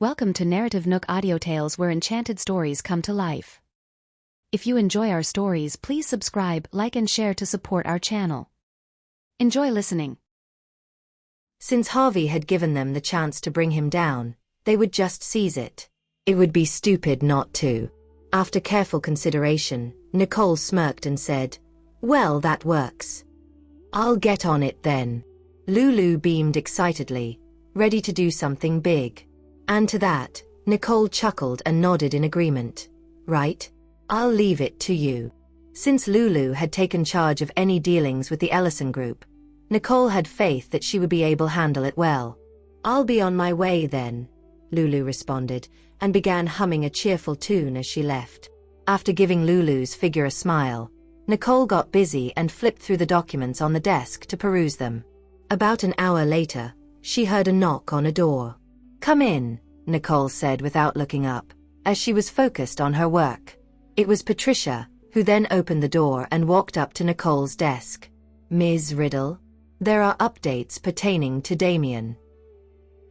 Welcome to NarrativeNook audio tales where enchanted stories come to life. If you enjoy our stories, please subscribe, like and share to support our channel. Enjoy listening. Since Harvey had given them the chance to bring him down, they would just seize it. It would be stupid not to. After careful consideration, Nicole smirked and said, "Well, that works. I'll get on it then." Lulu beamed excitedly, ready to do something big. And to that, Nicole chuckled and nodded in agreement. "Right. I'll leave it to you." Since Lulu had taken charge of any dealings with the Ellison group, Nicole had faith that she would be able to handle it well. "I'll be on my way then," Lulu responded, and began humming a cheerful tune as she left. After giving Lulu's figure a smile, Nicole got busy and flipped through the documents on the desk to peruse them. About an hour later, she heard a knock on a door. "Come in," Nicole said without looking up, as she was focused on her work. It was Patricia, who then opened the door and walked up to Nicole's desk. "Ms. Riddle, there are updates pertaining to Damien."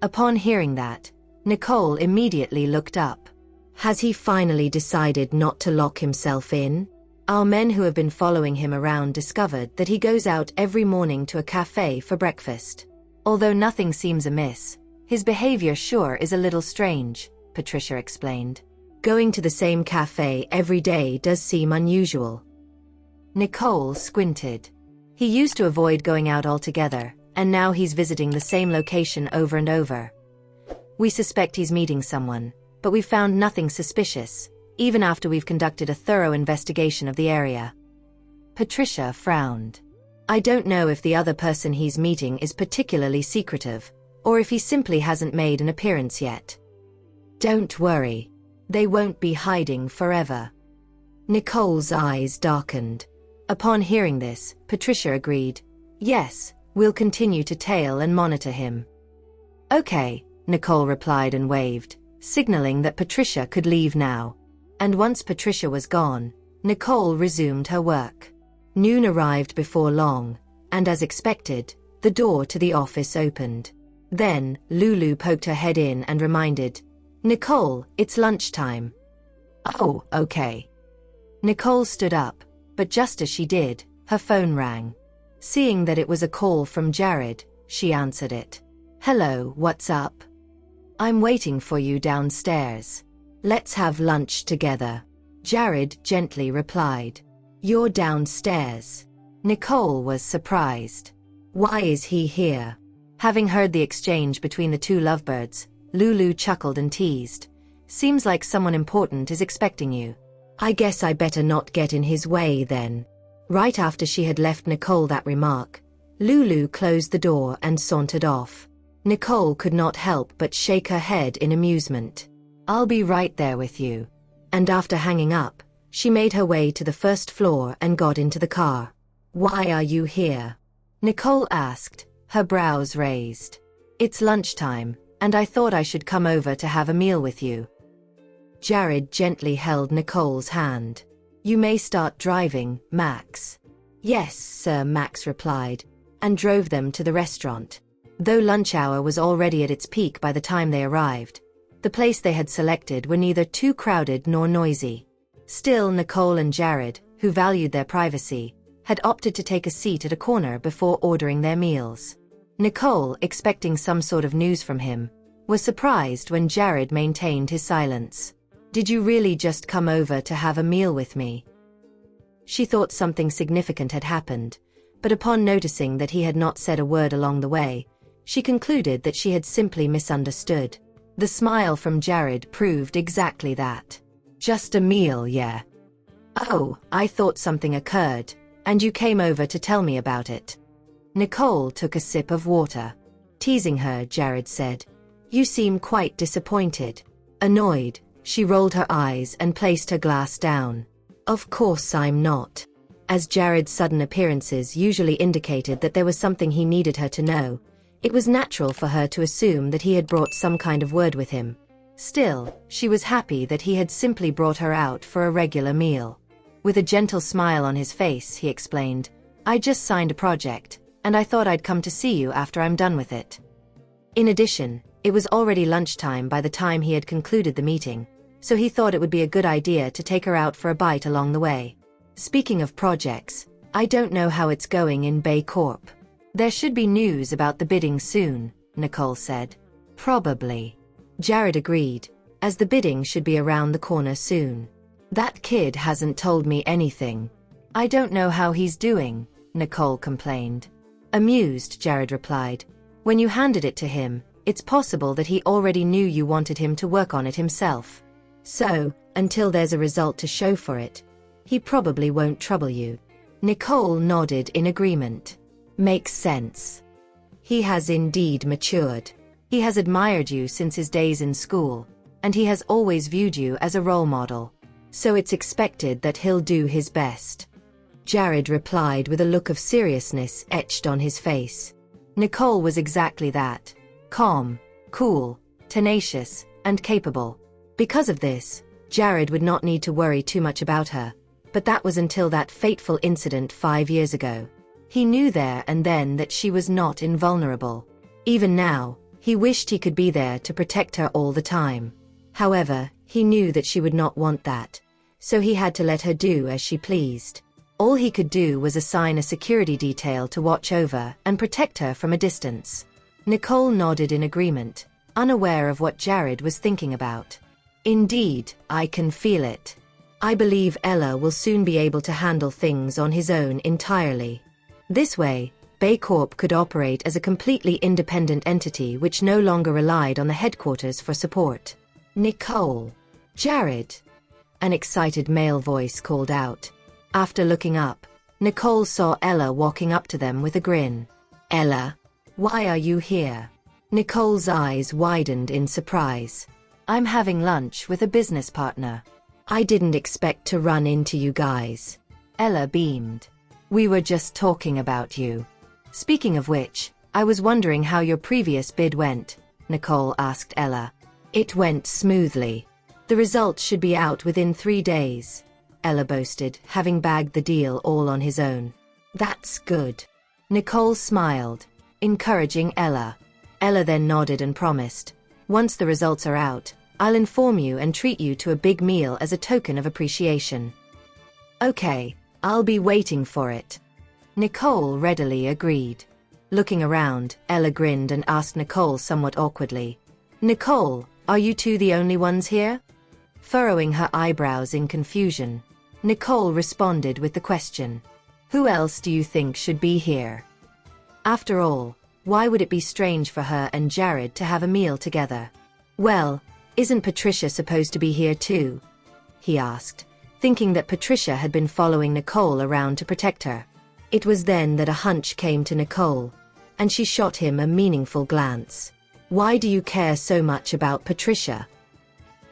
Upon hearing that, Nicole immediately looked up. "Has he finally decided not to lock himself in? Our men who have been following him around discovered that he goes out every morning to a cafe for breakfast. Although nothing seems amiss, his behavior sure is a little strange," Patricia explained. "Going to the same cafe every day does seem unusual." Nicole squinted. "He used to avoid going out altogether, and now he's visiting the same location over and over. We suspect he's meeting someone, but we found nothing suspicious, even after we've conducted a thorough investigation of the area." Patricia frowned. "I don't know if the other person he's meeting is particularly secretive, or if he simply hasn't made an appearance yet. Don't worry. They won't be hiding forever." Nicole's eyes darkened. Upon hearing this, Patricia agreed. "Yes, we'll continue to tail and monitor him." "Okay," Nicole replied and waved, signaling that Patricia could leave now. And once Patricia was gone, Nicole resumed her work. Noon arrived before long, and as expected, the door to the office opened. Then, Lulu poked her head in and reminded, "Nicole, it's lunchtime." "Oh, okay." Nicole stood up, but just as she did, her phone rang. Seeing that it was a call from Jared, she answered it. "Hello, what's up?" "I'm waiting for you downstairs. Let's have lunch together," Jared gently replied. "You're downstairs?" Nicole was surprised. "Why is he here?" Having heard the exchange between the two lovebirds, Lulu chuckled and teased. "Seems like someone important is expecting you. I guess I better not get in his way then." Right after she had left Nicole that remark, Lulu closed the door and sauntered off. Nicole could not help but shake her head in amusement. "I'll be right there with you." And after hanging up, she made her way to the first floor and got into the car. "Why are you here?" Nicole asked, her brows raised. "It's lunchtime, and I thought I should come over to have a meal with you." Jared gently held Nicole's hand. "You may start driving, Max." "Yes, sir," Max replied, and drove them to the restaurant. Though lunch hour was already at its peak by the time they arrived, the place they had selected were neither too crowded nor noisy. Still, Nicole and Jared, who valued their privacy, had opted to take a seat at a corner before ordering their meals. Nicole, expecting some sort of news from him, was surprised when Jared maintained his silence. "Did you really just come over to have a meal with me?" She thought something significant had happened, but upon noticing that he had not said a word along the way, she concluded that she had simply misunderstood. The smile from Jared proved exactly that. "Just a meal, yeah." "Oh, I thought something occurred, and you came over to tell me about it." Nicole took a sip of water. Teasing her, Jared said, "You seem quite disappointed." Annoyed, she rolled her eyes and placed her glass down. "Of course I'm not." As Jared's sudden appearances usually indicated that there was something he needed her to know, it was natural for her to assume that he had brought some kind of word with him. Still, she was happy that he had simply brought her out for a regular meal. With a gentle smile on his face, he explained, "I just signed a project, and I thought I'd come to see you after I'm done with it." In addition, It was already lunchtime by the time he had concluded the meeting, so he thought it would be a good idea to take her out for a bite along the way. Speaking of projects, I don't know how it's going in Bay Corp. There should be news about the bidding soon, Nicole said. Probably. Jared agreed, as the bidding should be around the corner soon. That kid hasn't told me anything. I don't know how he's doing, Nicole complained. Amused, Jared replied. When you handed it to him, it's possible that he already knew you wanted him to work on it himself. So, until there's a result to show for it, he probably won't trouble you. Nicole nodded in agreement. Makes sense. He has indeed matured. He has admired you since his days in school, and he has always viewed you as a role model. So it's expected that he'll do his best. Jared replied with a look of seriousness etched on his face. Nicole was exactly that. Calm, cool, tenacious, and capable. Because of this, Jared would not need to worry too much about her, but that was until that fateful incident 5 years ago. He knew there and then that she was not invulnerable. Even now, he wished he could be there to protect her all the time. However, he knew that she would not want that, so he had to let her do as she pleased. All he could do was assign a security detail to watch over and protect her from a distance. Nicole nodded in agreement, unaware of what Jared was thinking about. Indeed, I can feel it. I believe Ella will soon be able to handle things on his own entirely. This way, Bay Corp could operate as a completely independent entity which no longer relied on the headquarters for support. Nicole. Jared. An excited male voice called out. After looking up, Nicole saw Ella walking up to them with a grin. Ella, why are you here? Nicole's eyes widened in surprise. I'm having lunch with a business partner. I didn't expect to run into you guys. Ella beamed. We were just talking about you. Speaking of which, I was wondering how your previous bid went, Nicole asked Ella. It went smoothly. The results should be out within 3 days, Ella boasted, having bagged the deal all on his own. That's good. Nicole smiled, encouraging Ella. Ella then nodded and promised, once the results are out, I'll inform you and treat you to a big meal as a token of appreciation. Okay, I'll be waiting for it. Nicole readily agreed. Looking around, Ella grinned and asked Nicole somewhat awkwardly, Nicole, are you two the only ones here? Furrowing her eyebrows in confusion, Nicole responded with the question, who else do you think should be here? After all, why would it be strange for her and Jared to have a meal together? Well, isn't Patricia supposed to be here too? He asked, thinking that Patricia had been following Nicole around to protect her. It was then that a hunch came to Nicole, and she shot him a meaningful glance. Why do you care so much about Patricia?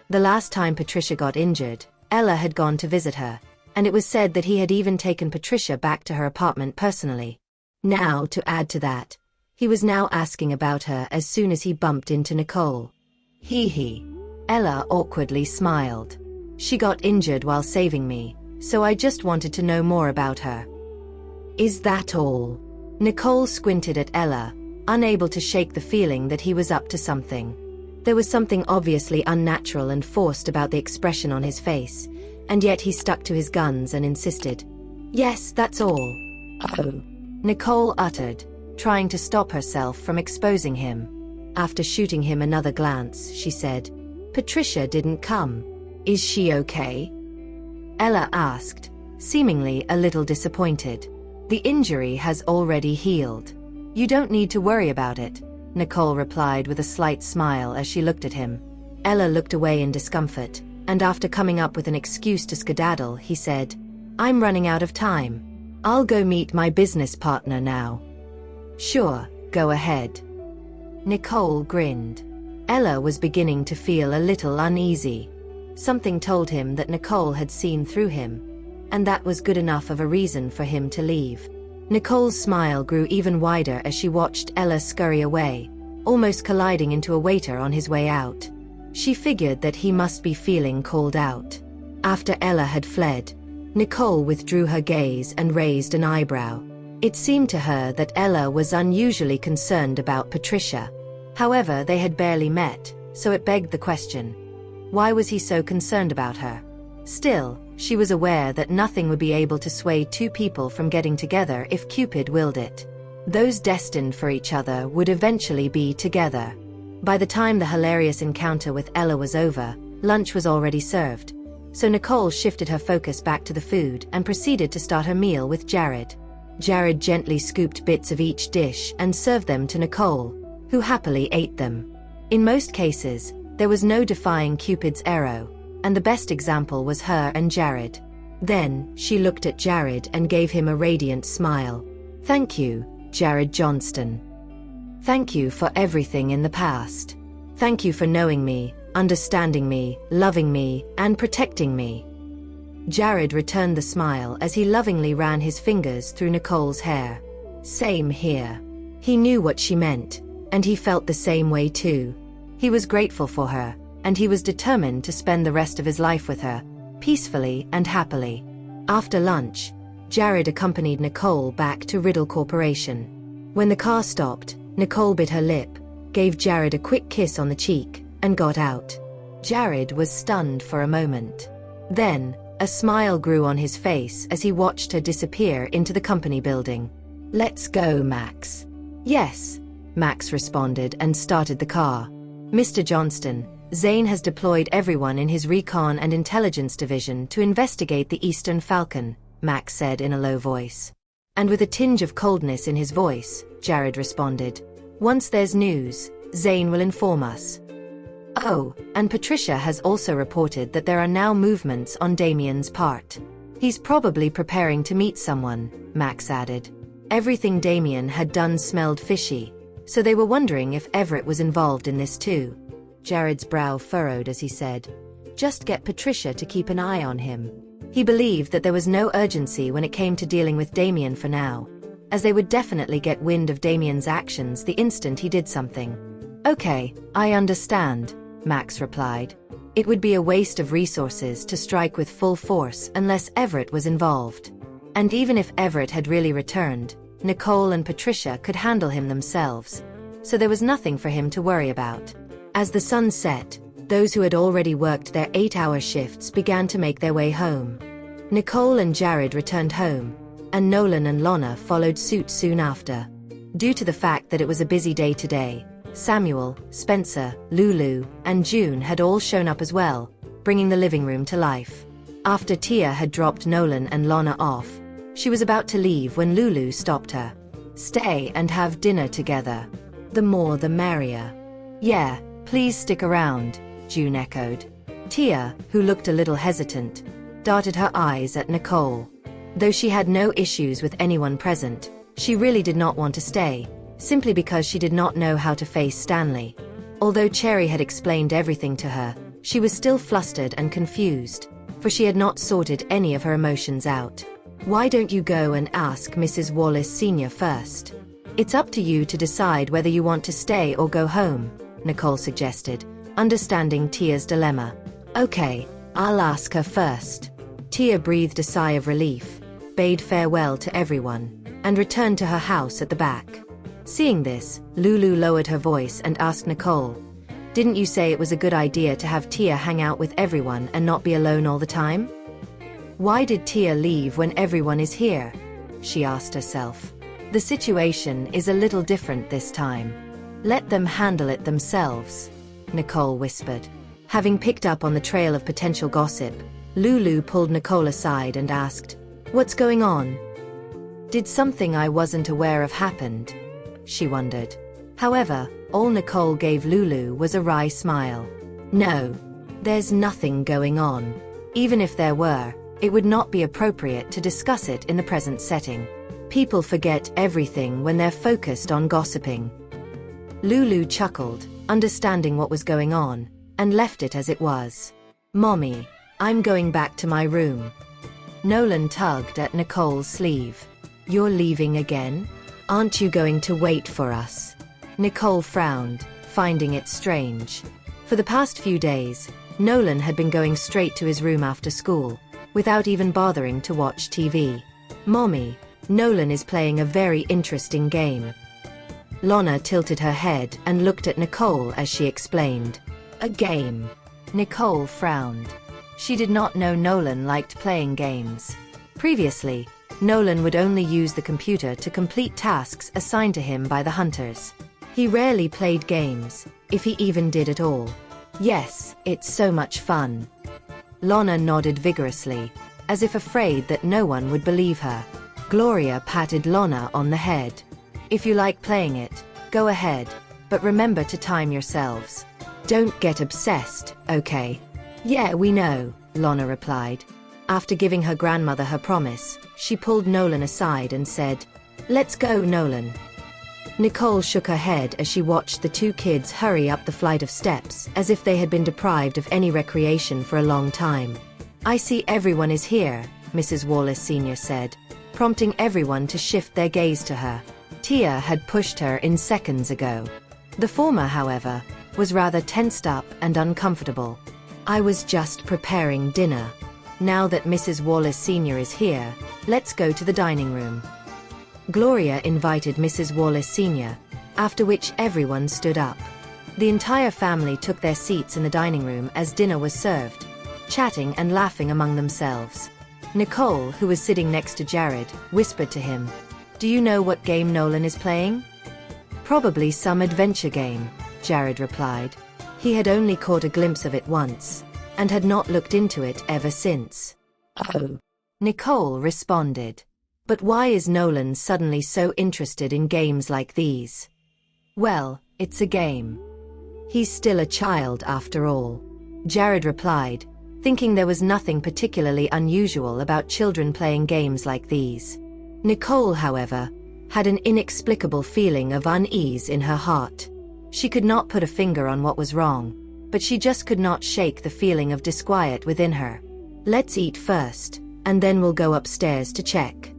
The last time Patricia got injured, Ella had gone to visit her, and it was said that he had even taken Patricia back to her apartment personally. Now, to add to that, he was now asking about her as soon as he bumped into Nicole. Hee. Ella awkwardly smiled. She got injured while saving me, so I just wanted to know more about her. Is that all? Nicole squinted at Ella, unable to shake the feeling that he was up to something. There was something obviously unnatural and forced about the expression on his face, and yet he stuck to his guns and insisted. Yes, that's all. Oh. Nicole uttered, trying to stop herself from exposing him. After shooting him another glance, she said, Patricia didn't come. Is she okay? Ella asked, seemingly a little disappointed. The injury has already healed. You don't need to worry about it, Nicole replied with a slight smile as she looked at him. Ella looked away in discomfort, and after coming up with an excuse to skedaddle, he said, I'm running out of time. I'll go meet my business partner now. Sure, go ahead. Nicole grinned. Ella was beginning to feel a little uneasy. Something told him that Nicole had seen through him, and that was good enough of a reason for him to leave. Nicole's smile grew even wider as she watched Ella scurry away, almost colliding into a waiter on his way out. She figured that he must be feeling called out. After Ella had fled, Nicole withdrew her gaze and raised an eyebrow. It seemed to her that Ella was unusually concerned about Patricia. However, they had barely met, so it begged the question. Why was he so concerned about her? Still, she was aware that nothing would be able to sway two people from getting together if Cupid willed it. Those destined for each other would eventually be together. By the time the hilarious encounter with Ella was over, lunch was already served. So Nicole shifted her focus back to the food and proceeded to start her meal with Jared. Jared gently scooped bits of each dish and served them to Nicole, who happily ate them. In most cases, there was no defying Cupid's arrow, and the best example was her and Jared. Then, she looked at Jared and gave him a radiant smile. "Thank you, Jared Johnston. Thank you for everything in the past. Thank you for knowing me, understanding me, loving me, and protecting me." Jared returned the smile as he lovingly ran his fingers through Nicole's hair. "Same here." He knew what she meant, and he felt the same way too. He was grateful for her, and he was determined to spend the rest of his life with her, peacefully and happily. After lunch, Jared accompanied Nicole back to Riddle Corporation. When the car stopped, Nicole bit her lip, gave Jared a quick kiss on the cheek, and got out. Jared was stunned for a moment. Then, a smile grew on his face as he watched her disappear into the company building. "Let's go, Max." "Yes," Max responded and started the car. "Mr. Johnston, Zane has deployed everyone in his recon and intelligence division to investigate the Eastern Falcon," Max said in a low voice. And with a tinge of coldness in his voice, Jared responded, "Once there's news, Zane will inform us." "Oh, and Patricia has also reported that there are now movements on Damien's part. He's probably preparing to meet someone," Max added. Everything Damien had done smelled fishy, so they were wondering if Everett was involved in this too. Jared's brow furrowed as he said, "Just get Patricia to keep an eye on him." He believed that there was no urgency when it came to dealing with Damien for now, as they would definitely get wind of Damien's actions the instant he did something. "Okay, I understand," Max replied. It would be a waste of resources to strike with full force unless Everett was involved. And even if Everett had really returned, Nicole and Patricia could handle him themselves, so there was nothing for him to worry about. As the sun set, those who had already worked their 8-hour shifts began to make their way home. Nicole and Jared returned home, and Nolan and Lonna followed suit soon after. Due to the fact that it was a busy day today, Samuel, Spencer, Lulu, and June had all shown up as well, bringing the living room to life. After Tia had dropped Nolan and Lonna off, she was about to leave when Lulu stopped her. "Stay and have dinner together. The more the merrier." "Yeah, please stick around," June echoed. Tia, who looked a little hesitant, darted her eyes at Nicole. Though she had no issues with anyone present, she really did not want to stay, simply because she did not know how to face Stanley. Although Cherry had explained everything to her, she was still flustered and confused, for she had not sorted any of her emotions out. "Why don't you go and ask Mrs. Wallace Sr. first? It's up to you to decide whether you want to stay or go home," Nicole suggested, understanding Tia's dilemma. "Okay, I'll ask her first." Tia breathed a sigh of relief, bade farewell to everyone, and returned to her house at the back. Seeing this, Lulu lowered her voice and asked Nicole, "Didn't you say it was a good idea to have Tia hang out with everyone and not be alone all the time? Why did Tia leave when everyone is here?" she asked herself. "The situation is a little different this time. Let them handle it themselves," Nicole whispered. Having picked up on the trail of potential gossip, Lulu pulled Nicole aside and asked, "What's going on? Did something I wasn't aware of happened?" she wondered. However, all Nicole gave Lulu was a wry smile. "No, there's nothing going on. Even if there were, it would not be appropriate to discuss it in the present setting. People forget everything when they're focused on gossiping." Lulu chuckled, understanding what was going on, and left it as it was. "Mommy, I'm going back to my room." Nolan tugged at Nicole's sleeve. "You're leaving again? Aren't you going to wait for us?" Nicole frowned, finding it strange. For the past few days, Nolan had been going straight to his room after school, without even bothering to watch TV. "Mommy, Nolan is playing a very interesting game." Lorna tilted her head and looked at Nicole as she explained. A game. Nicole frowned. She did not know Nolan liked playing games. Previously, Nolan would only use the computer to complete tasks assigned to him by the hunters. He rarely played games, if he even did at all. Yes, it's so much fun. Lorna nodded vigorously, as if afraid that no one would believe her. Gloria patted Lorna on the head. If you like playing it, go ahead, but remember to time yourselves. Don't get obsessed, okay? Yeah, we know, Lorna replied. After giving her grandmother her promise, she pulled Nolan aside and said, "Let's go, Nolan." Nicole shook her head as she watched the two kids hurry up the flight of steps as if they had been deprived of any recreation for a long time. "I see everyone is here," Mrs. Wallace Sr. said, prompting everyone to shift their gaze to her. Tia had pushed her in seconds ago. The former, however, was rather tensed up and uncomfortable. "I was just preparing dinner. Now that Mrs. Wallace Sr. is here, let's go to the dining room." Gloria invited Mrs. Wallace Sr., after which everyone stood up. The entire family took their seats in the dining room as dinner was served, chatting and laughing among themselves. Nicole, who was sitting next to Jared, whispered to him, "Do you know what game Nolan is playing?" "Probably some adventure game," Jared replied. He had only caught a glimpse of it once, and had not looked into it ever since. "Oh," Nicole responded. "But why is Nolan suddenly so interested in games like these?" "Well, it's a game. He's still a child after all," Jared replied, thinking there was nothing particularly unusual about children playing games like these. Nicole, however, had an inexplicable feeling of unease in her heart. She could not put a finger on what was wrong, but she just could not shake the feeling of disquiet within her. "Let's eat first, and then we'll go upstairs to check."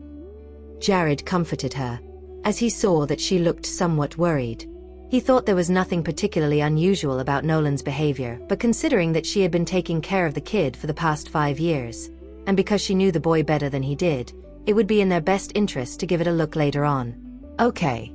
Jared comforted her, as he saw that she looked somewhat worried. He thought there was nothing particularly unusual about Nolan's behavior, but considering that she had been taking care of the kid for the past 5 years, and because she knew the boy better than he did, it would be in their best interest to give it a look later on. "Okay."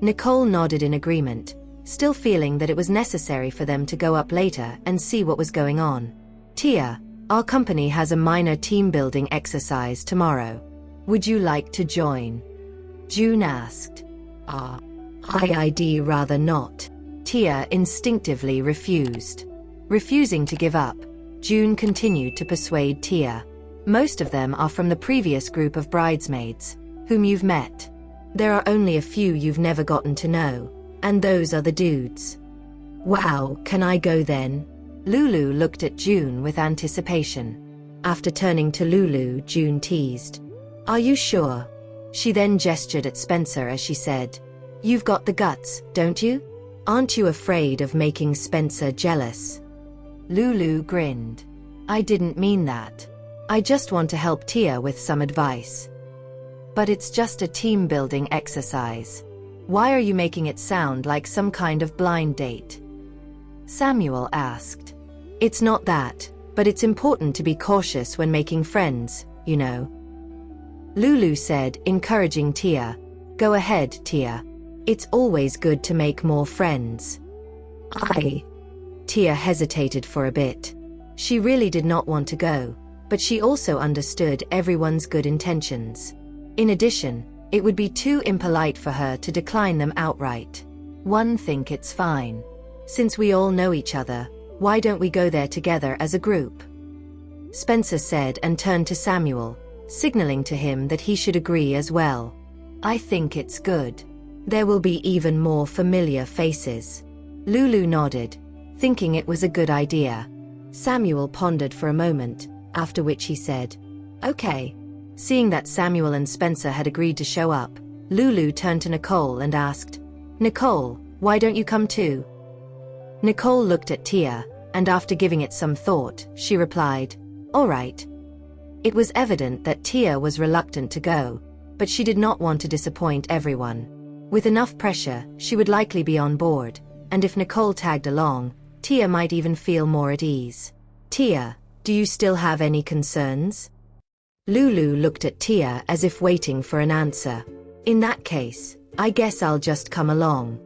Nicole nodded in agreement, still feeling that it was necessary for them to go up later and see what was going on. "Tia, our company has a minor team-building exercise tomorrow. Would you like to join?" June asked. I'd rather not." Tia instinctively refused. Refusing to give up, June continued to persuade Tia. "Most of them are from the previous group of bridesmaids, whom you've met. There are only a few you've never gotten to know, and those are the dudes." "Wow, can I go then?" Lulu looked at June with anticipation. After turning to Lulu, June teased, "Are you sure?" She then gestured at Spencer as she said, "You've got the guts, don't you? Aren't you afraid of making Spencer jealous?" Lulu grinned. "I didn't mean that. I just want to help Tia with some advice." "But it's just a team-building exercise. Why are you making it sound like some kind of blind date?" Samuel asked. "It's not that, but it's important to be cautious when making friends, you know." Lulu said, encouraging Tia, "Go ahead, Tia. It's always good to make more friends." Tia hesitated for a bit. She really did not want to go, but she also understood everyone's good intentions. In addition, it would be too impolite for her to decline them outright. "One think it's fine. Since we all know each other, why don't we go there together as a group?" Spencer said and turned to Samuel, signaling to him that he should agree as well. "I think it's good. There will be even more familiar faces." Lulu nodded, thinking it was a good idea. Samuel pondered for a moment, after which he said, "Okay." Seeing that Samuel and Spencer had agreed to show up, Lulu turned to Nicole and asked, "Nicole, why don't you come too?" Nicole looked at Tia, and after giving it some thought, she replied, "All right." It was evident that Tia was reluctant to go, but she did not want to disappoint everyone. With enough pressure, she would likely be on board, and if Nicole tagged along, Tia might even feel more at ease. "Tia, do you still have any concerns?" Lulu looked at Tia as if waiting for an answer. "In that case, I guess I'll just come along.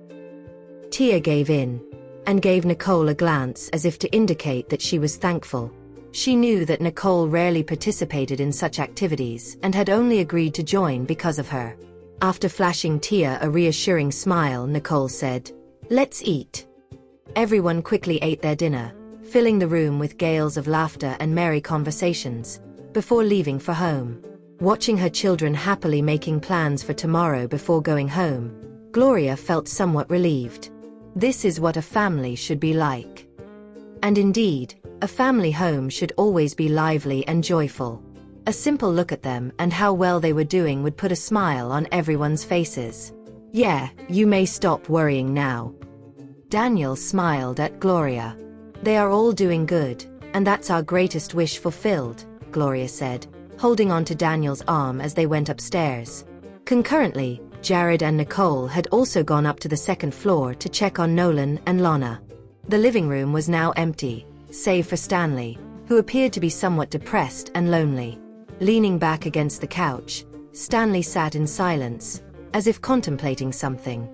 Tia gave in and gave Nicole a glance as if to indicate that she was thankful. She knew that Nicole rarely participated in such activities and had only agreed to join because of her. After flashing Tia a reassuring smile, Nicole said, "Let's eat." Everyone quickly ate their dinner, filling the room with gales of laughter and merry conversations, before leaving for home. Watching her children happily making plans for tomorrow before going home, Gloria felt somewhat relieved. This is what a family should be like. And indeed, a family home should always be lively and joyful. A simple look at them and how well they were doing would put a smile on everyone's faces. "Yeah, you may stop worrying now." Daniel smiled at Gloria. "They are all doing good, and that's our greatest wish fulfilled," Gloria said, holding on to Daniel's arm as they went upstairs. Concurrently, Jared and Nicole had also gone up to the second floor to check on Nolan and Lana. The living room was now empty, save for Stanley, who appeared to be somewhat depressed and lonely. Leaning back against the couch, Stanley sat in silence, as if contemplating something.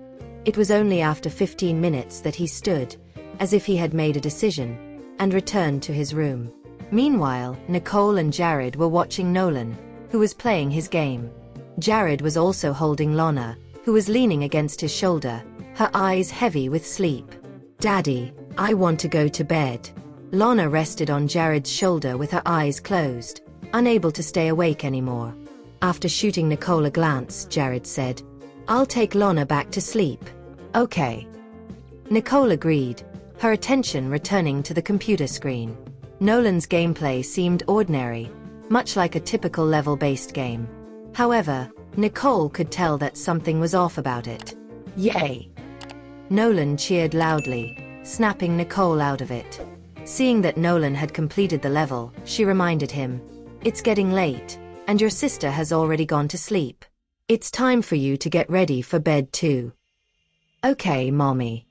It was only after 15 minutes that he stood, as if he had made a decision, and returned to his room. Meanwhile, Nicole and Jared were watching Nolan, who was playing his game. Jared was also holding Lana, who was leaning against his shoulder, her eyes heavy with sleep. "Daddy, I want to go to bed." Lana rested on Jared's shoulder with her eyes closed, unable to stay awake anymore. After shooting Nicole a glance, Jared said, "I'll take Lana back to sleep." "Okay." Nicole agreed, her attention returning to the computer screen. Nolan's gameplay seemed ordinary, much like a typical level-based game. However, Nicole could tell that something was off about it. "Yay!" Nolan cheered loudly, snapping Nicole out of it. Seeing that Nolan had completed the level, she reminded him, "It's getting late, and your sister has already gone to sleep. It's time for you to get ready for bed too." "Okay, Mommy."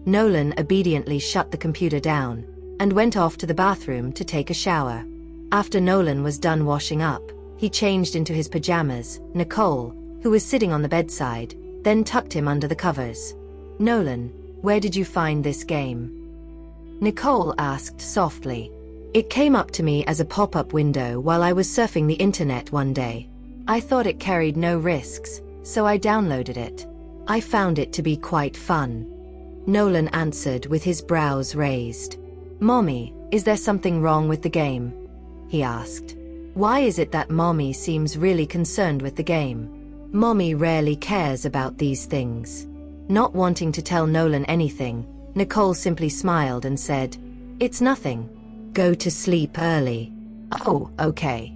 Nolan obediently shut the computer down and went off to the bathroom to take a shower. After Nolan was done washing up, he changed into his pajamas. Nicole, who was sitting on the bedside, then tucked him under the covers. "Nolan, where did you find this game?" Nicole asked softly. "It came up to me as a pop-up window while I was surfing the internet one day. I thought it carried no risks, so I downloaded it. I found it to be quite fun." Nolan answered with his brows raised. "Mommy, is there something wrong with the game?" he asked. "Why is it that Mommy seems really concerned with the game?" "Mommy rarely cares about these things." Not wanting to tell Nolan anything, Nicole simply smiled and said, "It's nothing. Go to sleep early." "Oh, okay."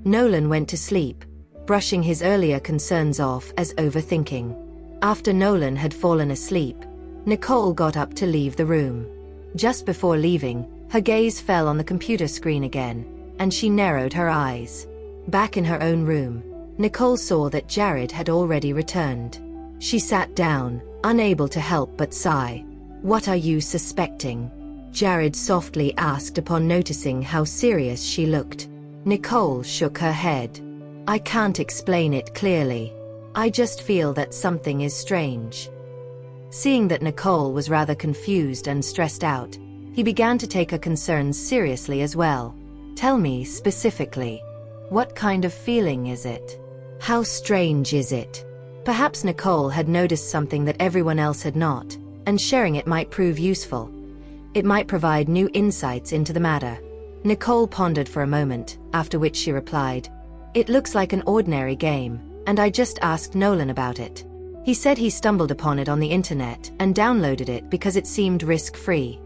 Nolan went to sleep, brushing his earlier concerns off as overthinking. After Nolan had fallen asleep, Nicole got up to leave the room. Just before leaving, her gaze fell on the computer screen again, and she narrowed her eyes. Back in her own room, Nicole saw that Jared had already returned. She sat down, unable to help but sigh. "What are you suspecting?" Jared softly asked upon noticing how serious she looked. Nicole shook her head. "I can't explain it clearly. I just feel that something is strange." Seeing that Nicole was rather confused and stressed out, he began to take her concerns seriously as well. "Tell me specifically. What kind of feeling is it? How strange is it?" Perhaps Nicole had noticed something that everyone else had not, and sharing it might prove useful. It might provide new insights into the matter. Nicole pondered for a moment, after which she replied, "It looks like an ordinary game, and I just asked Nolan about it. He said he stumbled upon it on the internet and downloaded it because it seemed risk-free."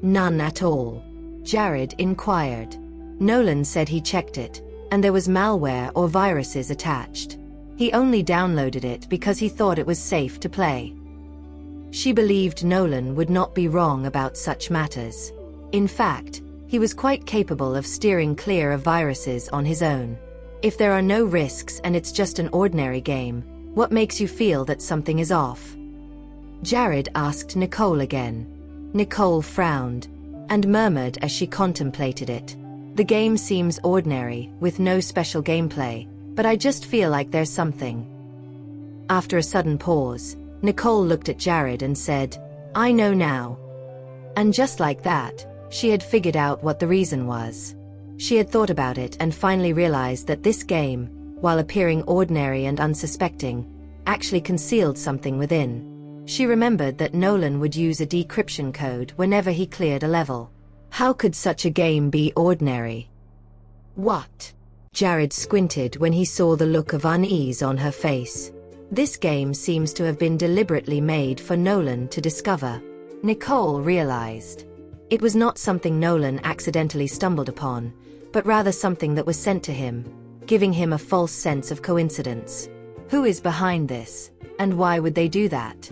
"None at all?" Jared inquired. Nolan said he checked it, and there was malware or viruses attached. He only downloaded it because he thought it was safe to play. She believed Nolan would not be wrong about such matters. In fact, he was quite capable of steering clear of viruses on his own. If there are no risks and it's just an ordinary game, what makes you feel that something is off? Jared asked Nicole again. Nicole frowned and murmured as she contemplated it. "The game seems ordinary, with no special gameplay, but I just feel like there's something." After a sudden pause, Nicole looked at Jared and said, "I know now." And just like that, she had figured out what the reason was. She had thought about it and finally realized that this game, while appearing ordinary and unsuspecting, actually concealed something within. She remembered that Nolan would use a decryption code whenever he cleared a level. How could such a game be ordinary? What? Jared squinted when he saw the look of unease on her face. This game seems to have been deliberately made for Nolan to discover. Nicole realized. It was not something Nolan accidentally stumbled upon, but rather something that was sent to him, giving him a false sense of coincidence. Who is behind this, and why would they do that?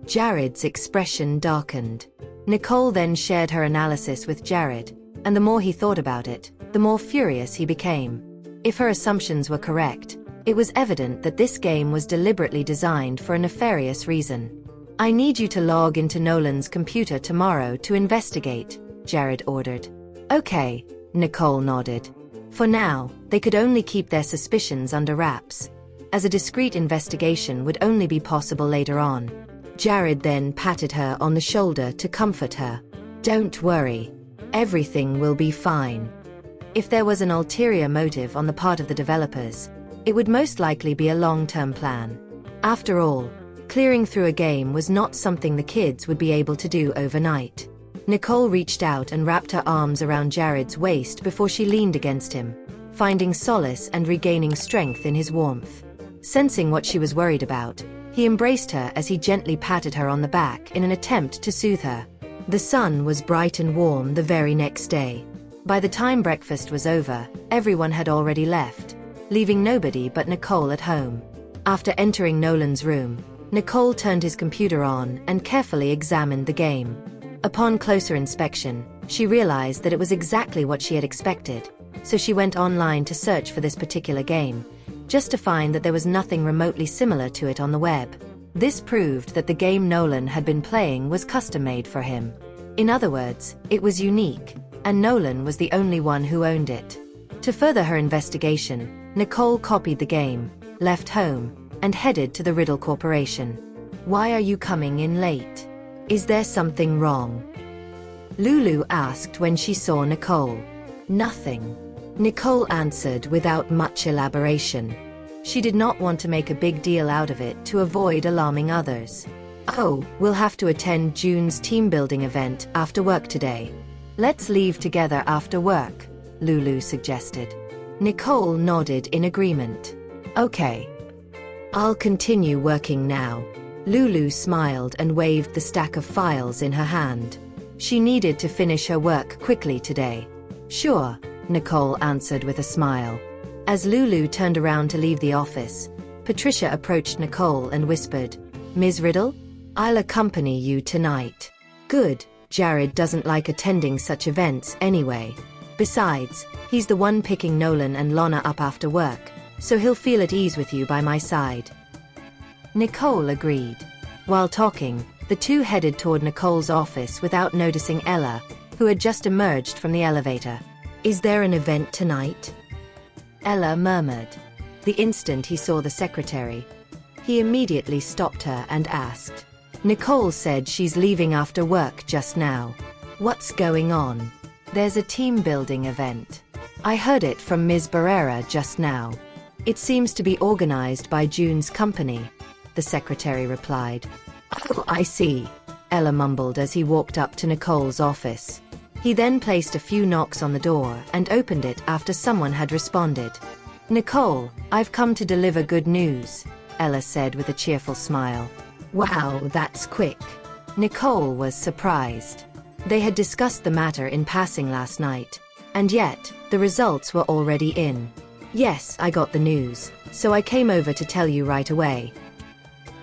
Jared's expression darkened. Nicole then shared her analysis with Jared, and the more he thought about it, the more furious he became. If her assumptions were correct, it was evident that this game was deliberately designed for a nefarious reason. "I need you to log into Nolan's computer tomorrow to investigate," Jared ordered. "Okay," Nicole nodded. For now, they could only keep their suspicions under wraps, as a discreet investigation would only be possible later on. Jared then patted her on the shoulder to comfort her. "Don't worry. Everything will be fine." If there was an ulterior motive on the part of the developers, it would most likely be a long-term plan. After all, clearing through a game was not something the kids would be able to do overnight. Nicole reached out and wrapped her arms around Jared's waist before she leaned against him, finding solace and regaining strength in his warmth. Sensing what she was worried about, he embraced her as he gently patted her on the back in an attempt to soothe her. The sun was bright and warm the very next day. By the time breakfast was over, everyone had already left, leaving nobody but Nicole at home. After entering Nolan's room, Nicole turned his computer on and carefully examined the game. Upon closer inspection, she realized that it was exactly what she had expected, so she went online to search for this particular game, just to find that there was nothing remotely similar to it on the web. This proved that the game Nolan had been playing was custom-made for him. In other words, it was unique, and Nolan was the only one who owned it. To further her investigation, Nicole copied the game, left home, and headed to the Riddle Corporation. "Why are you coming in late? Is there something wrong?" Lulu asked when she saw Nicole. "Nothing," Nicole answered without much elaboration. She did not want to make a big deal out of it to avoid alarming others. "Oh, we'll have to attend June's team-building event after work today. Let's leave together after work," Lulu suggested. Nicole nodded in agreement. "Okay. I'll continue working now." Lulu smiled and waved the stack of files in her hand. She needed to finish her work quickly today. "Sure," Nicole answered with a smile. As Lulu turned around to leave the office, Patricia approached Nicole and whispered, "Ms. Riddle? I'll accompany you tonight." "Good, Jared doesn't like attending such events anyway. Besides, he's the one picking Nolan and Lana up after work, so he'll feel at ease with you by my side." Nicole agreed. While talking, the two headed toward Nicole's office without noticing Ella, who had just emerged from the elevator. "Is there an event tonight?" Ella murmured. The instant he saw the secretary, he immediately stopped her and asked. "Nicole said she's leaving after work just now. What's going on?" "There's a team-building event. I heard it from Ms. Barrera just now. It seems to be organized by June's company," the secretary replied. "Oh, I see," Ella mumbled as he walked up to Nicole's office. He then placed a few knocks on the door and opened it after someone had responded. "Nicole, I've come to deliver good news," Ella said with a cheerful smile. "Wow, that's quick." Nicole was surprised. They had discussed the matter in passing last night, and yet, the results were already in. "Yes, I got the news, so I came over to tell you right away."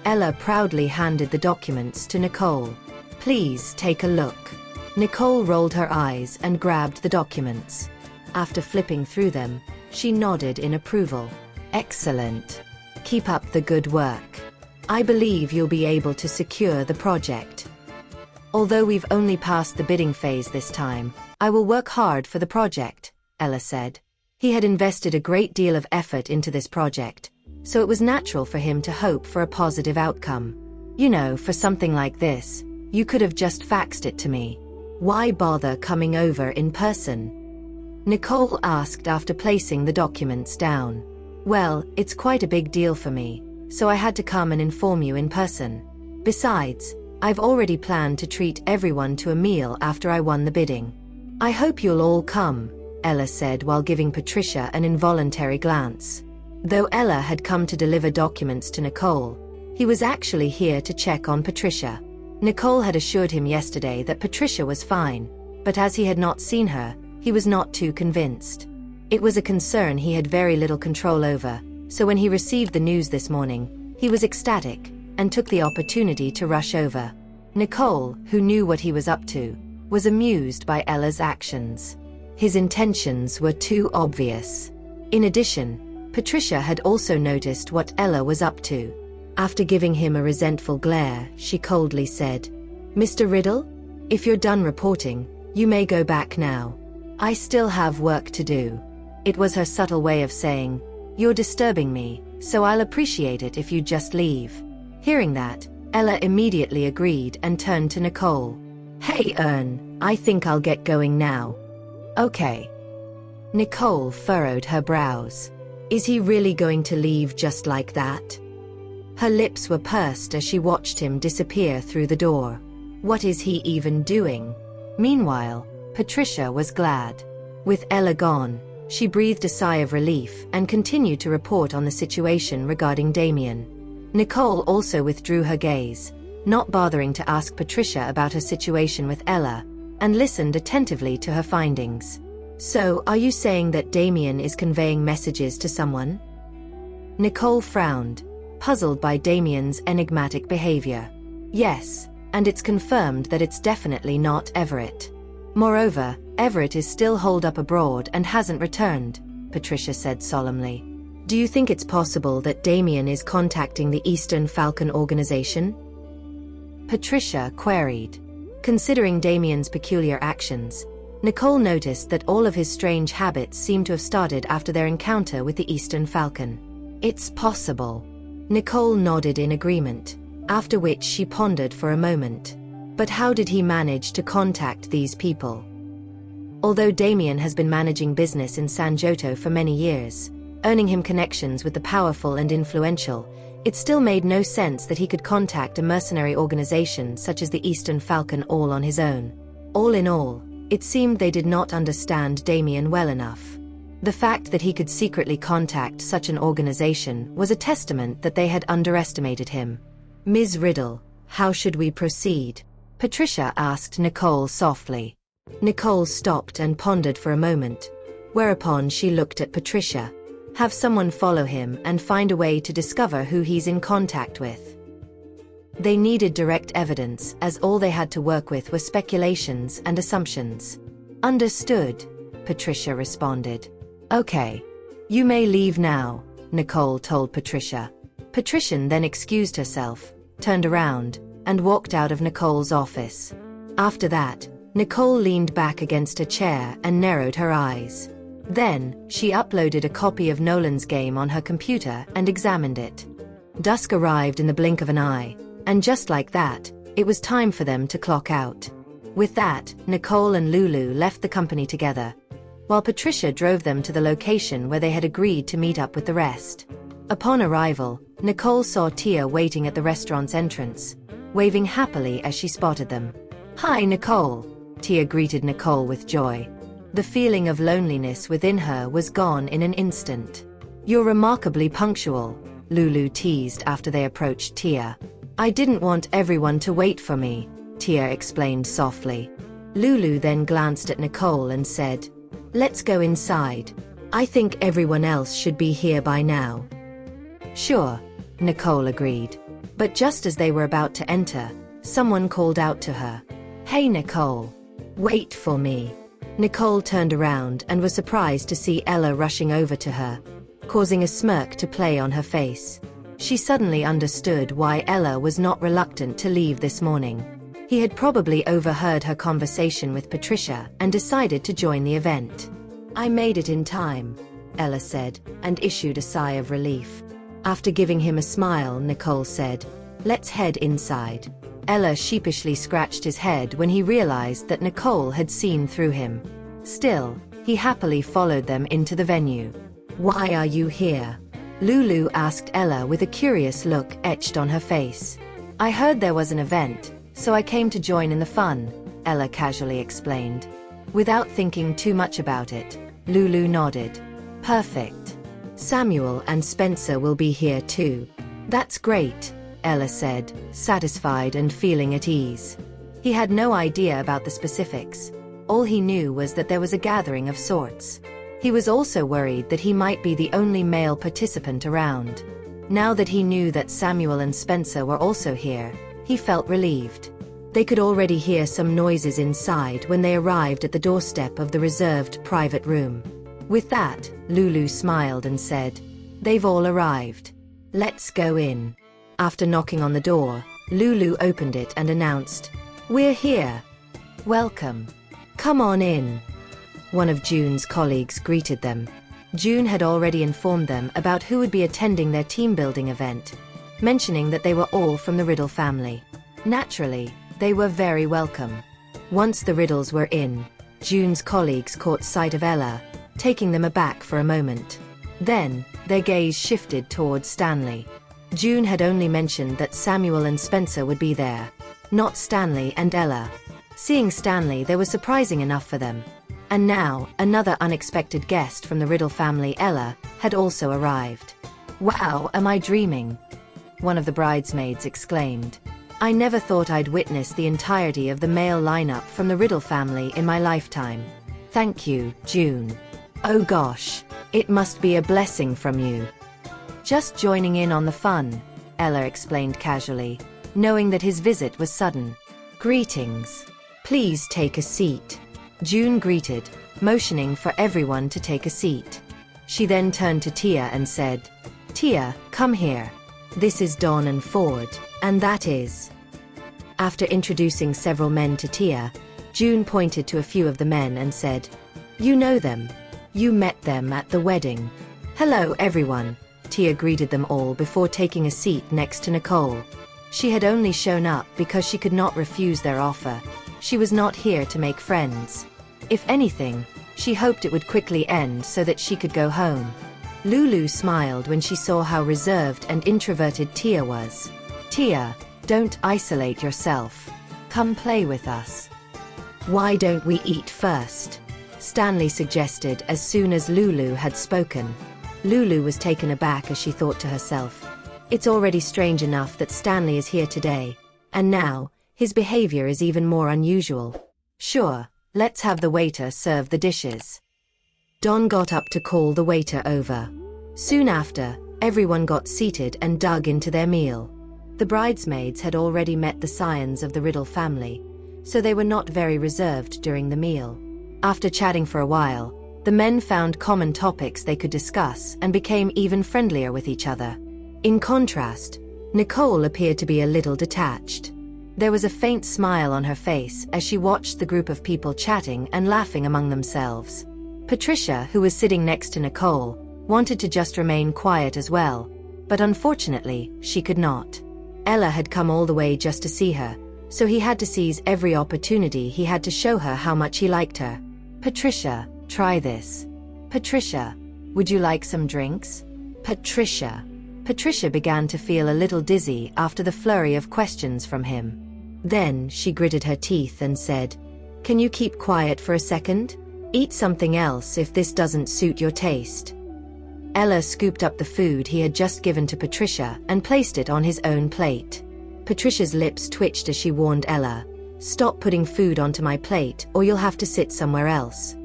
Ella proudly handed the documents to Nicole. "Please take a look." Nicole rolled her eyes and grabbed the documents. After flipping through them, she nodded in approval. "Excellent. Keep up the good work. I believe you'll be able to secure the project. Although we've only passed the bidding phase this time, I will work hard for the project," Ella said. He had invested a great deal of effort into this project, so it was natural for him to hope for a positive outcome. You know, for something like this, you could have just faxed it to me. Why bother coming over in person? Nicole asked after placing the documents down. Well, it's quite a big deal for me, so I had to come and inform you in person. Besides, I've already planned to treat everyone to a meal after I won the bidding. I hope you'll all come, Ella said while giving Patricia an involuntary glance. Though Ella had come to deliver documents to Nicole, he was actually here to check on Patricia. Nicole had assured him yesterday that Patricia was fine, but as he had not seen her, he was not too convinced. It was a concern he had very little control over, so when he received the news this morning, he was ecstatic and took the opportunity to rush over. Nicole, who knew what he was up to, was amused by Ella's actions. His intentions were too obvious. In addition, Patricia had also noticed what Ella was up to. After giving him a resentful glare, she coldly said, "Mr. Riddle, if you're done reporting, you may go back now. I still have work to do." It was her subtle way of saying, "You're disturbing me, so I'll appreciate it if you just leave." Hearing that, Ella immediately agreed and turned to Nicole. "Hey I think I'll get going now." "Okay." Nicole furrowed her brows. Is he really going to leave just like that? Her lips were pursed as she watched him disappear through the door. What is he even doing? Meanwhile, Patricia was glad. With Ella gone, she breathed a sigh of relief and continued to report on the situation regarding Damien. Nicole also withdrew her gaze, not bothering to ask Patricia about her situation with Ella, and listened attentively to her findings. "So, are you saying that Damien is conveying messages to someone?" Nicole frowned, puzzled by Damien's enigmatic behavior. "Yes, and it's confirmed that it's definitely not Everett. Moreover, Everett is still holed up abroad and hasn't returned," Patricia said solemnly. "Do you think it's possible that Damien is contacting the Eastern Falcon organization?" Patricia queried. Considering Damien's peculiar actions, Nicole noticed that all of his strange habits seemed to have started after their encounter with the Eastern Falcon. "It's possible." Nicole nodded in agreement, after which she pondered for a moment. But how did he manage to contact these people? Although Damien has been managing business in San Giotto for many years, earning him connections with the powerful and influential, it still made no sense that he could contact a mercenary organization such as the Eastern Falcon all on his own. All in all, it seemed they did not understand Damien well enough. The fact that he could secretly contact such an organization was a testament that they had underestimated him. "Ms. Riddle, how should we proceed?" Patricia asked Nicole softly. Nicole stopped and pondered for a moment, whereupon she looked at Patricia. "Have someone follow him and find a way to discover who he's in contact with." They needed direct evidence, as all they had to work with were speculations and assumptions. "Understood," Patricia responded. "Okay. You may leave now," Nicole told Patricia. Patricia then excused herself, turned around, and walked out of Nicole's office. After that, Nicole leaned back against a chair and narrowed her eyes. Then, she uploaded a copy of Nolan's game on her computer and examined it. Dusk arrived in the blink of an eye, and just like that, it was time for them to clock out. With that, Nicole and Lulu left the company together, while Patricia drove them to the location where they had agreed to meet up with the rest. Upon arrival, Nicole saw Tia waiting at the restaurant's entrance, waving happily as she spotted them. "Hi, Nicole," Tia greeted Nicole with joy. The feeling of loneliness within her was gone in an instant. "You're remarkably punctual," Lulu teased after they approached Tia. "I didn't want everyone to wait for me," Tia explained softly. Lulu then glanced at Nicole and said, "Let's go inside. I think everyone else should be here by now." "Sure," Nicole agreed. But just as they were about to enter, someone called out to her. "Hey Nicole. Wait for me." Nicole turned around and was surprised to see Ella rushing over to her, causing a smirk to play on her face. She suddenly understood why Ella was not reluctant to leave this morning. He had probably overheard her conversation with Patricia and decided to join the event. "I made it in time," Ella said, and issued a sigh of relief. After giving him a smile, Nicole said, "Let's head inside." Ella sheepishly scratched his head when he realized that Nicole had seen through him. Still, he happily followed them into the venue. "Why are you here?" Lulu asked Ella with a curious look etched on her face. "I heard there was an event, so I came to join in the fun," Ella casually explained. Without thinking too much about it, Lulu nodded. "Perfect. Samuel and Spencer will be here too." "That's great," Ella said, satisfied and feeling at ease. He had no idea about the specifics. All he knew was that there was a gathering of sorts. He was also worried that he might be the only male participant around. Now that he knew that Samuel and Spencer were also here, he felt relieved. They could already hear some noises inside when they arrived at the doorstep of the reserved private room. With that, Lulu smiled and said, "They've all arrived. Let's go in." After knocking on the door, Lulu opened it and announced, "We're here. Welcome. Come on in." One of June's colleagues greeted them. June had already informed them about who would be attending their team-building event, mentioning that they were all from the Riddle family. Naturally, they were very welcome. Once the Riddles were in, June's colleagues caught sight of Ella, taking them aback for a moment. Then, their gaze shifted towards Stanley. June had only mentioned that Samuel and Spencer would be there, not Stanley and Ella. Seeing Stanley, they were surprising enough for them. And now, another unexpected guest from the Riddle family, Ella, had also arrived. "Wow, am I dreaming?" one of the bridesmaids exclaimed. "I never thought I'd witness the entirety of the male lineup from the Riddle family in my lifetime." "Thank you, June. Oh gosh, it must be a blessing from you." "Just joining in on the fun," Ella explained casually, knowing that his visit was sudden. "Greetings. Please take a seat," June greeted, motioning for everyone to take a seat. She then turned to Tia and said, "Tia, come here. This is Don and Ford, and that is..." After introducing several men to Tia, June pointed to a few of the men and said, "You know them. You met them at the wedding." "Hello everyone," Tia greeted them all before taking a seat next to Nicole. She had only shown up because she could not refuse their offer. She was not here to make friends. If anything, she hoped it would quickly end so that she could go home. Lulu smiled when she saw how reserved and introverted Tia was. "Tia, don't isolate yourself. Come play with us." "Why don't we eat first?" Stanley suggested as soon as Lulu had spoken. Lulu was taken aback as she thought to herself, "It's already strange enough that Stanley is here today, and now, his behavior is even more unusual. Sure, let's have the waiter serve the dishes." Don got up to call the waiter over. Soon after, everyone got seated and dug into their meal. The bridesmaids had already met the scions of the Riddle family, so they were not very reserved during the meal. After chatting for a while, the men found common topics they could discuss and became even friendlier with each other. In contrast, Nicole appeared to be a little detached. There was a faint smile on her face as she watched the group of people chatting and laughing among themselves. Patricia, who was sitting next to Nicole, wanted to just remain quiet as well, but unfortunately, she could not. Ella had come all the way just to see her, so he had to seize every opportunity he had to show her how much he liked her. "Patricia, try this. Patricia, would you like some drinks? Patricia." Patricia began to feel a little dizzy after the flurry of questions from him. Then she gritted her teeth and said, "Can you keep quiet for a second? Eat something else if this doesn't suit your taste." Ella scooped up the food he had just given to Patricia and placed it on his own plate. Patricia's lips twitched as she warned Ella, "Stop putting food onto my plate or you'll have to sit somewhere else."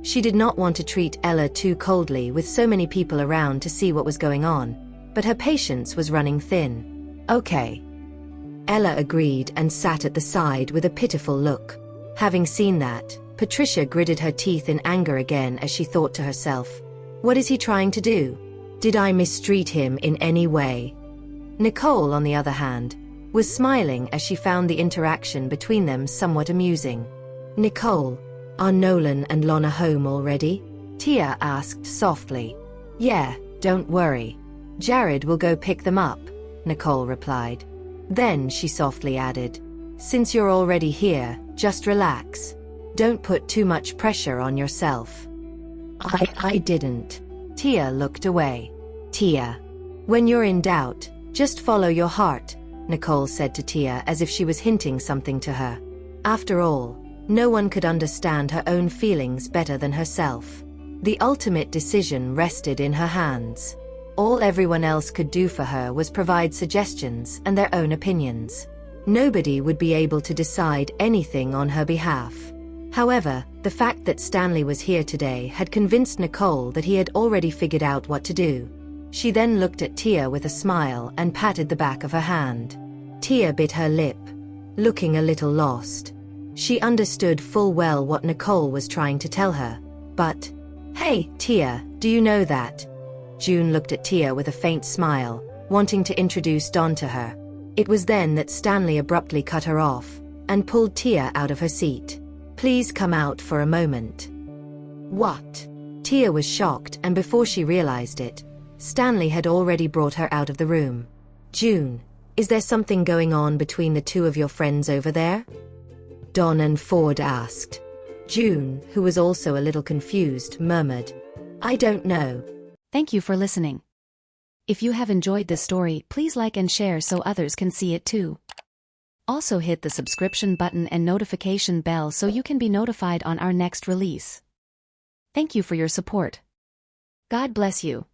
She did not want to treat Ella too coldly with so many people around to see what was going on, but her patience was running thin. "Okay." Ella agreed and sat at the side with a pitiful look. Having seen that, Patricia gritted her teeth in anger again as she thought to herself, "What is he trying to do? Did I mistreat him in any way?" Nicole, on the other hand, was smiling as she found the interaction between them somewhat amusing. "Nicole, are Nolan and Lana home already?" Tia asked softly. "Yeah, don't worry. Jared will go pick them up, Nicole replied. Then she softly added, since you're already here, just relax. Don't put too much pressure on yourself. I didn't. Tia looked away. Tia, when you're in doubt, just follow your heart, Nicole said to Tia as if she was hinting something to her. After all, no one could understand her own feelings better than herself. The ultimate decision rested in her hands. All everyone else could do for her was provide suggestions and their own opinions. Nobody would be able to decide anything on her behalf. However, the fact that Stanley was here today had convinced Nicole that he had already figured out what to do. She then looked at Tia with a smile and patted the back of her hand. Tia bit her lip, looking a little lost. She understood full well what Nicole was trying to tell her, but, hey, Tia, do you know that? June looked at Tia with a faint smile, wanting to introduce Don to her. It was then that Stanley abruptly cut her off and pulled Tia out of her seat. Please come out for a moment. What? Tia was shocked, and before she realized it, Stanley had already brought her out of the room. June, is there something going on between the two of your friends over there? Don and Ford asked. June, who was also a little confused, murmured, I don't know. Thank you for listening. If you have enjoyed this story, please like and share so others can see it too. Also hit the subscription button and notification bell so you can be notified on our next release. Thank you for your support. God bless you.